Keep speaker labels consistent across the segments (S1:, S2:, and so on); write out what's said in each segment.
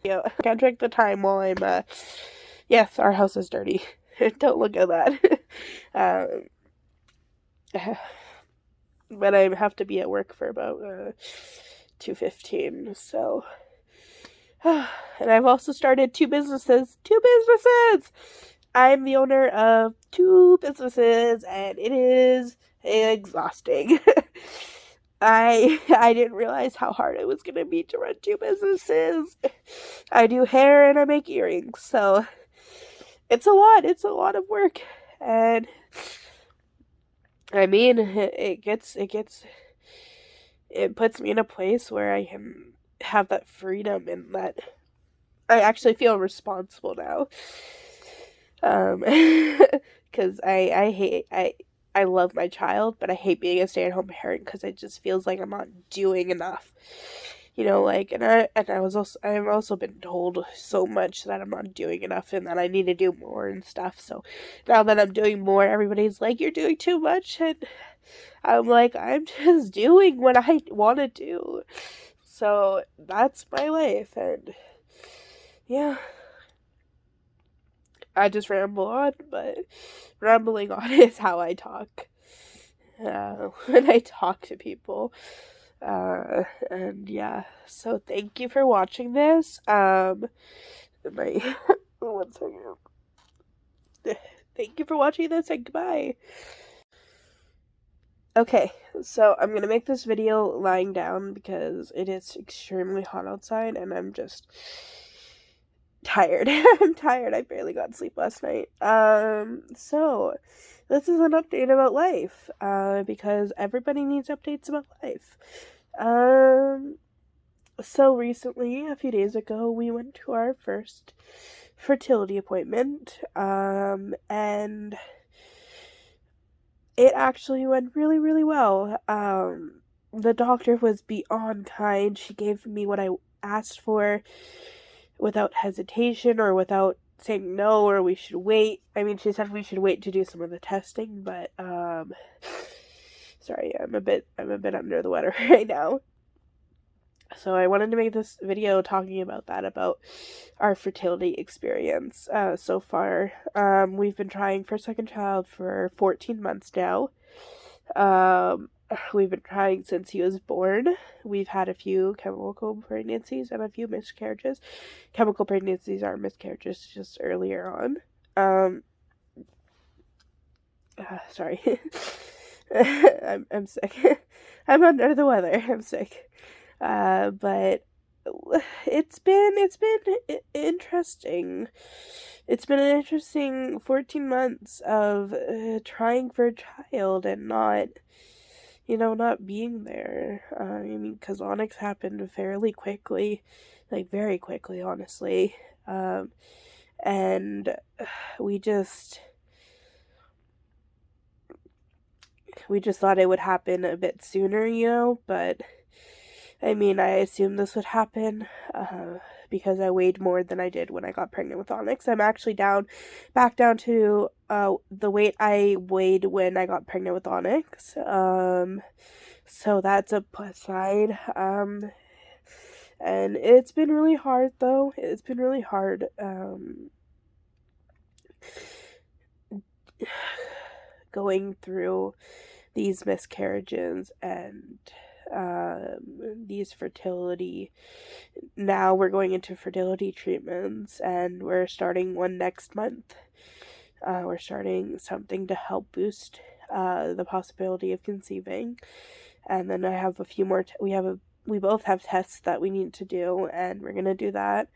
S1: Yeah, I can't check the time while I'm, yes, our house is dirty. Don't look at that. um, but I have to be at work for about 2:15. So, and I've also started two businesses. Two businesses. I'm the owner of two businesses, and it is exhausting. I didn't realize how hard it was gonna be to run two businesses. I do hair and I make earrings, so it's a lot. It's a lot of work, and I mean, it puts me in a place where I can have that freedom and that I actually feel responsible now. Because I love my child, but I hate being a stay-at-home parent because it just feels like I'm not doing enough. Like, I've also been told so much that I'm not doing enough and that I need to do more and stuff. So now that I'm doing more, everybody's like, "You're doing too much," and I'm like, "I'm just doing what I want to do." So that's my life, and yeah, I just ramble on, but rambling on is how I talk when I talk to people. And yeah, so thank you for watching this. My one second. Thank you for watching this, and goodbye. Okay, so I'm gonna make this video lying down because it is extremely hot outside, and I'm just tired. I'm tired. I barely got sleep last night. So this is an update about life, because everybody needs updates about life. So recently, a few days ago, we went to our first fertility appointment, and it actually went really, really well. The doctor was beyond kind. She gave me what I asked for without hesitation or without saying no or we should wait. I mean, she said we should wait to do some of the testing, but sorry, I'm a bit under the weather right now. So I wanted to make this video talking about that, about our fertility experience so far. We've been trying for a second child for 14 months now. We've been trying since he was born. We've had a few chemical pregnancies and a few miscarriages. Chemical pregnancies are miscarriages just earlier on. Sorry. I'm sick. I'm under the weather. I'm sick. But it's been interesting. It's been an interesting 14 months of trying for a child and not being there. I mean, because Onyx happened fairly quickly, like very quickly, honestly. And we just thought it would happen a bit sooner, but I mean, I assumed this would happen because I weighed more than I did when I got pregnant with Onyx. I'm actually back down to the weight I weighed when I got pregnant with Onyx. So that's a plus side. And it's been really hard, though. It's been really hard. Going through these miscarriages and these fertility. Now we're going into fertility treatments, and we're starting one next month. We're starting something to help boost the possibility of conceiving, and then I have a few more. We both have tests that we need to do, and we're gonna do that.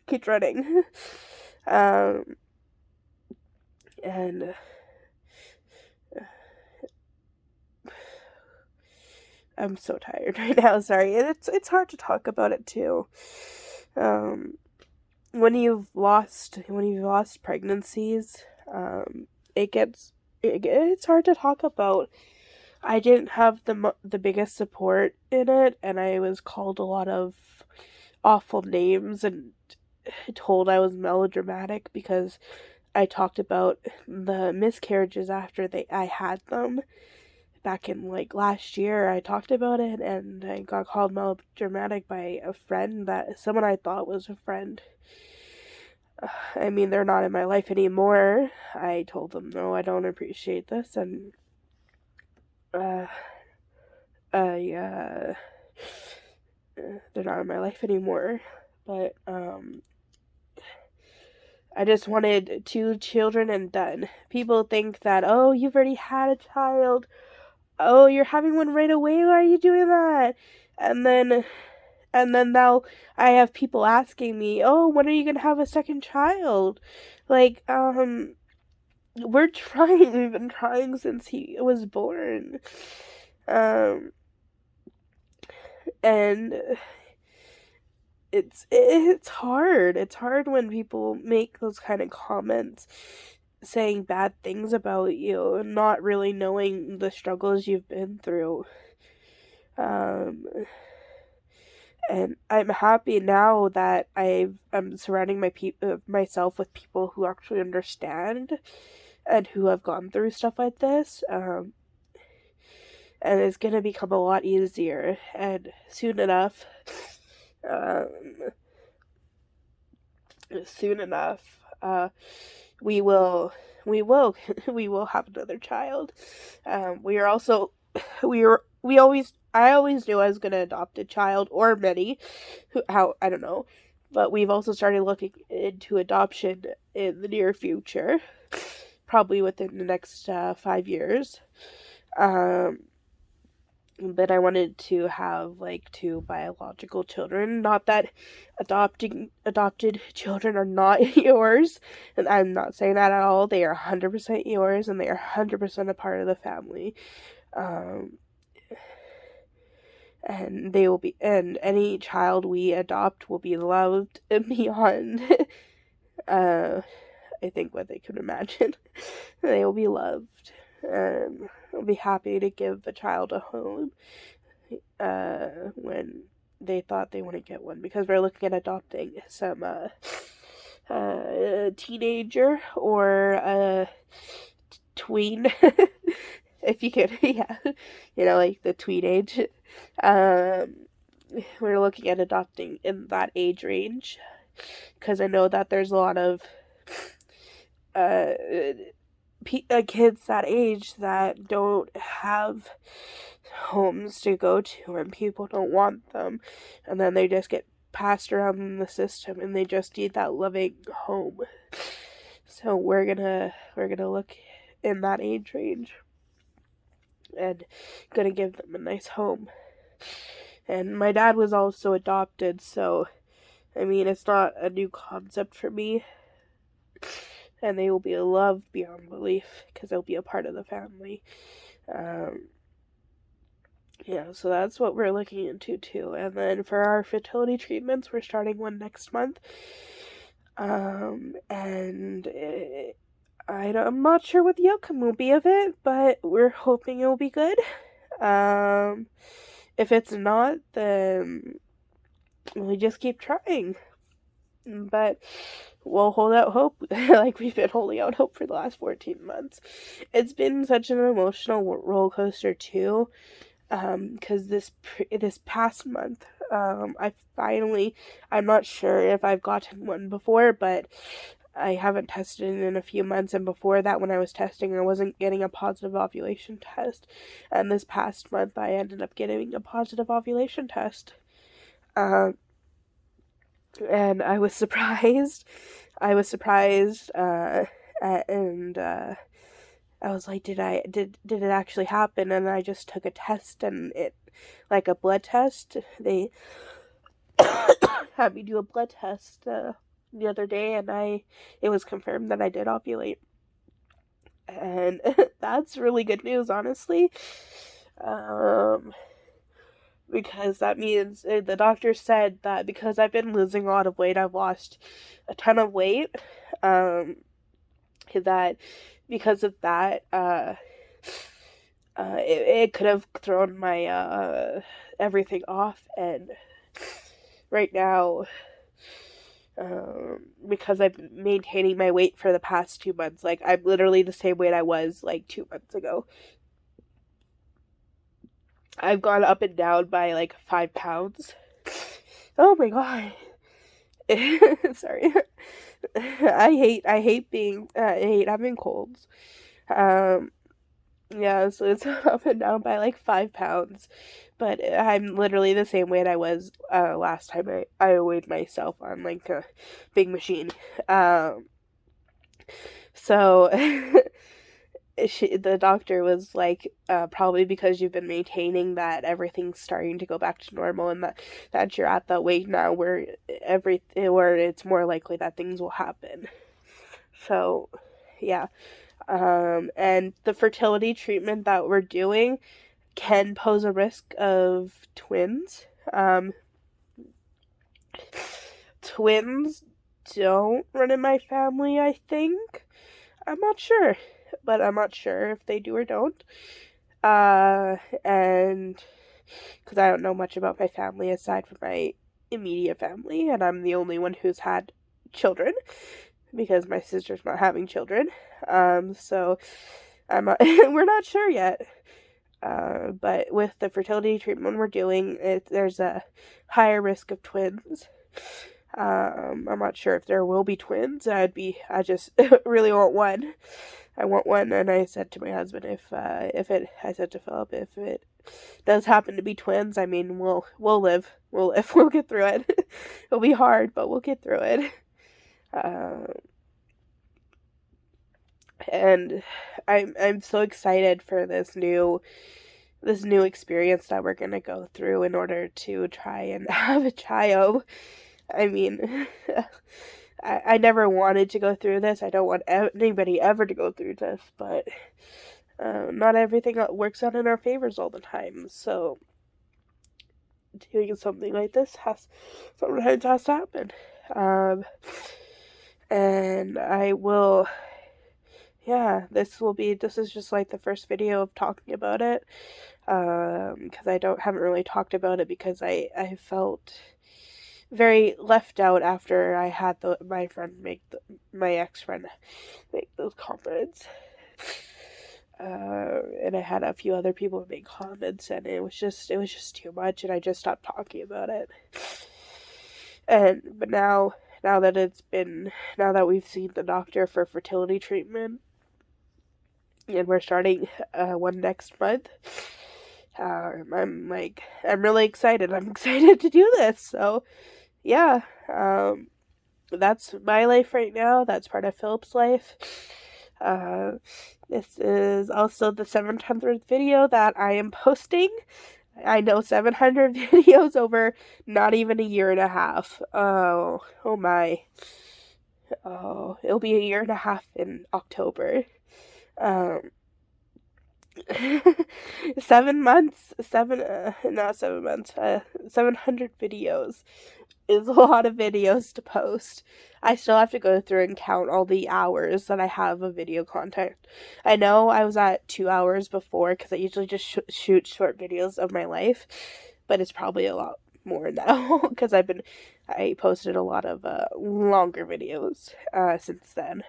S1: Keep running. And I'm so tired right now. Sorry, and it's hard to talk about it too. When you've lost pregnancies, it's hard to talk about. I didn't have the biggest support in it, and I was called a lot of awful names and told I was melodramatic because I talked about the miscarriages after I had them, back in like last year, I talked about it and I got called melodramatic by a friend, that someone I thought was a friend. I mean, they're not in my life anymore. I told them, no, I don't appreciate this, and uh, I they're not in my life anymore. But I just wanted 2 children and done. People think that, oh, you've already had a child. Oh, you're having one right away. Why are you doing that? And then now I have people asking me, oh, when are you gonna have a second child? Like, we're trying. We've been trying since he was born. Um, and it's hard. It's hard when people make those kind of comments saying bad things about you and not really knowing the struggles you've been through. Um, and I'm happy now that I'm surrounding myself with people who actually understand and who have gone through stuff like this. And it's gonna become a lot easier. And soon enough, um, soon enough, we will we will have another child. We are also we always I always knew I was gonna adopt a child or many. How I don't know, but we've also started looking into adoption in the near future, probably within the next 5 years. Um, but I wanted to have like 2 biological children. Not that adopted children are not yours, and I'm not saying that at all. They are 100% yours, and they are 100% a part of the family. Um, and they will be, and any child we adopt will be loved beyond. uh, I think what they could imagine. They will be loved. I'll be happy to give the child a home when they thought they want to get one, because we're looking at adopting some teenager or a tween. If you could, yeah, like the tween age. Um, we're looking at adopting in that age range, because I know that there's a lot of uh, kids that age that don't have homes to go to, and people don't want them, and then they just get passed around in the system, and they just need that loving home. So we're gonna look in that age range and gonna give them a nice home. And my dad was also adopted, so I mean, it's not a new concept for me. And they will be loved beyond belief, because they'll be a part of the family. Yeah, so that's what we're looking into too. And then for our fertility treatments, we're starting one next month. And I'm not sure what the outcome will be of it, but we're hoping it will be good. If it's not, then we just keep trying. But we'll hold out hope like we've been holding out hope for the last 14 months. It's been such an emotional roller coaster too, because this past month, I'm not sure if I've gotten one before, but I haven't tested in a few months, and before that, when I was testing, I wasn't getting a positive ovulation test, and this past month I ended up getting a positive ovulation test. And I was surprised. And I was like, did it actually happen? And I just took a test, and it, like a blood test. They had me do a blood test the other day, and it was confirmed that I did ovulate, and that's really good news, honestly. Because that means the doctor said that because I've been losing a lot of weight, I've lost a ton of weight. That because of that, it could have thrown my everything off, and right now, because I've been maintaining my weight for the past 2 months, like I'm literally the same weight I was like 2 months ago. I've gone up and down by like 5 pounds. Oh my god. Sorry. I hate having colds. Um yeah, so it's up and down by like 5 pounds. But I'm literally the same weight I was last time I weighed myself on like a big machine. Um so the doctor was like, probably because you've been maintaining that everything's starting to go back to normal, and that you're at that weight now where it's more likely that things will happen. So, yeah. And the fertility treatment that we're doing can pose a risk of twins. Twins don't run in my family, I think. I'm not sure, but I'm not sure if they do or don't. And because I don't know much about my family aside from my immediate family, and I'm the only one who's had children because my sister's not having children. So I'm not, we're not sure yet. But with the fertility treatment we're doing, there's a higher risk of twins. I'm not sure if there will be twins. I just really want one. I want one, and I said to my husband, I said to Philip, if it does happen to be twins, I mean, we'll live, we'll get through it. It'll be hard, but we'll get through it. Uh, and I'm so excited for this new experience that we're gonna go through in order to try and have a child. I mean, I never wanted to go through this. I don't want anybody ever to go through this, but not everything works out in our favors all the time. So doing something like this sometimes has to happen. And I will, yeah, this is just like the first video of talking about it. Because I haven't really talked about it because I felt very left out after I had my ex friend make those comments. And I had a few other people make comments, and it was just too much, and I just stopped talking about it. But now that we've seen the doctor for fertility treatment, and we're starting one next month, I'm really excited. I'm excited to do this. So yeah, that's my life right now. That's part of Philip's life. This is also the 700th video that I am posting. I know, 700 videos over not even a year and a half. Oh my. Oh, it'll be a year and a half in October. Um, 7 months, not 7 months, 700 videos is a lot of videos to post. I still have to go through and count all the hours that I have of video content. I know I was at 2 hours before because I usually just shoot short videos of my life, but it's probably a lot more now because I posted a lot of longer videos since then.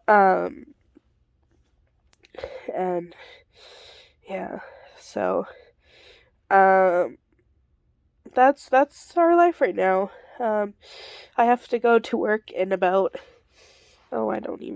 S1: Um, and yeah, so um, that's our life right now. I have to go to work in about, oh, I don't even